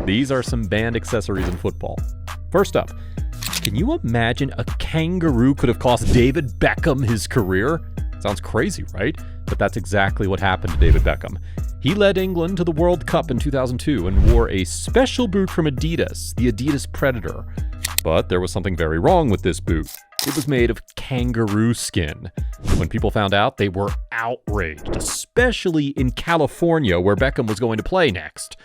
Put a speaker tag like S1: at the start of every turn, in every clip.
S1: These are some banned accessories in football. First up, can you imagine a kangaroo could have cost David Beckham his career? Sounds crazy, right? But that's exactly what happened to David Beckham. He led England to the World Cup in 2002 and wore a special boot from Adidas, the Adidas Predator. But there was something very wrong with this boot. It was made of kangaroo skin. When people found out, they were outraged, especially in California, where Beckham was going to play next.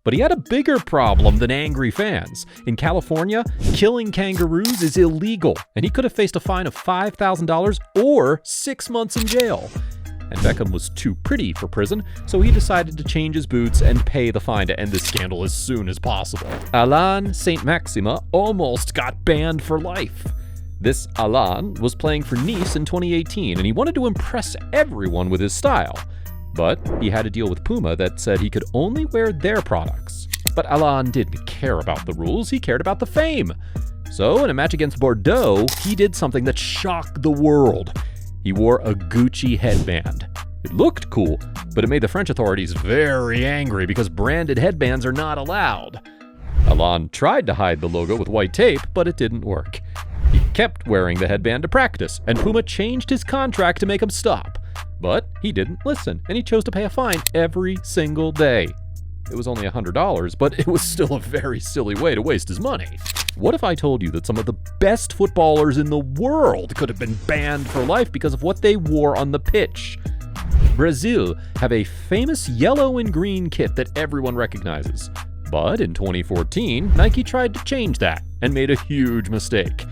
S1: But he had a bigger problem than angry fans. In California, killing kangaroos is illegal, and he could have faced a fine of $5,000 or 6 months in jail. And Beckham was too pretty for prison, so he decided to change his boots and pay the fine to end this scandal as soon as possible. Alain Saint-Maximin almost got banned for life. This Alain was playing for Nice in 2018, and he wanted to impress everyone with his style. But he had a deal with Puma that said he could only wear their products. But Alain didn't care about the rules, he cared about the fame. So in a match against Bordeaux, he did something that shocked the world. He wore a Gucci headband. It looked cool, but it made the French authorities very angry because branded headbands are not allowed. Alain tried to hide the logo with white tape, but it didn't work. He kept wearing the headband to practice, and Puma changed his contract to make him stop. But he didn't listen, and he chose to pay a fine every single day. It was only $100, but it was still a very silly way to waste his money. What if I told you that some of the best footballers in the world could have been banned for life because of what they wore on the pitch? Brazil have a famous yellow and green kit that everyone recognizes. But in 2014, Nike tried to change that and made a huge mistake.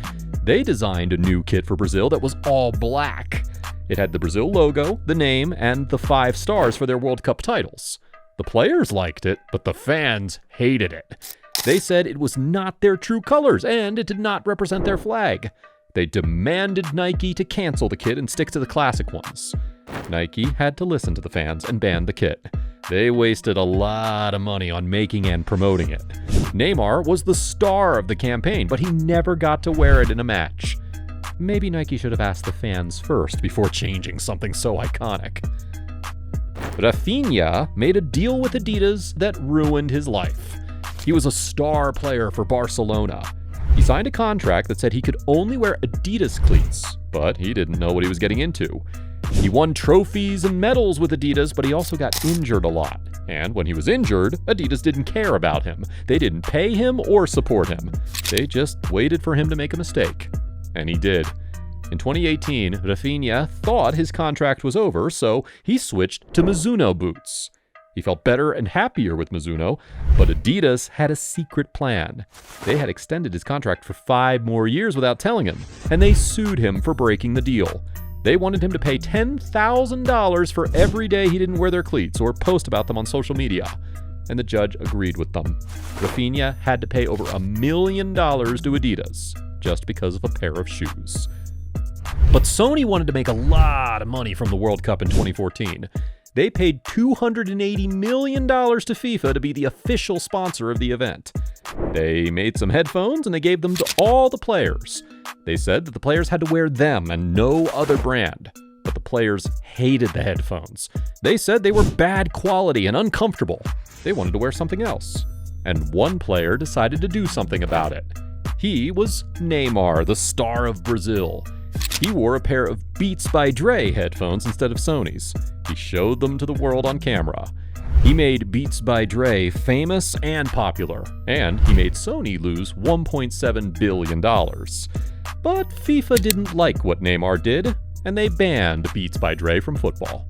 S1: They designed a new kit for Brazil that was all black. It had the Brazil logo, the name, and the 5 stars for their World Cup titles. The players liked it, but the fans hated it. They said it was not their true colors, and it did not represent their flag. They demanded Nike to cancel the kit and stick to the classic ones. Nike had to listen to the fans and ban the kit. They wasted a lot of money on making and promoting it. Neymar was the star of the campaign, but he never got to wear it in a match. Maybe Nike should have asked the fans first before changing something so iconic. Rafinha made a deal with Adidas that ruined his life. He was a star player for Barcelona. He signed a contract that said he could only wear Adidas cleats, but he didn't know what he was getting into. He won trophies and medals with Adidas, but he also got injured a lot. And when he was injured, Adidas didn't care about him. They didn't pay him or support him. They just waited for him to make a mistake. And he did. In 2018, Rafinha thought his contract was over, so he switched to Mizuno boots. He felt better and happier with Mizuno, but Adidas had a secret plan. They had extended his contract for 5 more years without telling him, and they sued him for breaking the deal. They wanted him to pay $10,000 for every day he didn't wear their cleats or post about them on social media. And the judge agreed with them. Rafinha had to pay over $1 million to Adidas just because of a pair of shoes. But Sony wanted to make a lot of money from the World Cup in 2014. They paid $280 million to FIFA to be the official sponsor of the event. They made some headphones and they gave them to all the players. They said that the players had to wear them and no other brand. But the players hated the headphones. They said they were bad quality and uncomfortable. They wanted to wear something else. And one player decided to do something about it. He was Neymar, the star of Brazil. He wore a pair of Beats by Dre headphones instead of Sony's. He showed them to the world on camera. He made Beats by Dre famous and popular, and he made Sony lose $1.7 billion. But FIFA didn't like what Neymar did, and they banned Beats by Dre from football.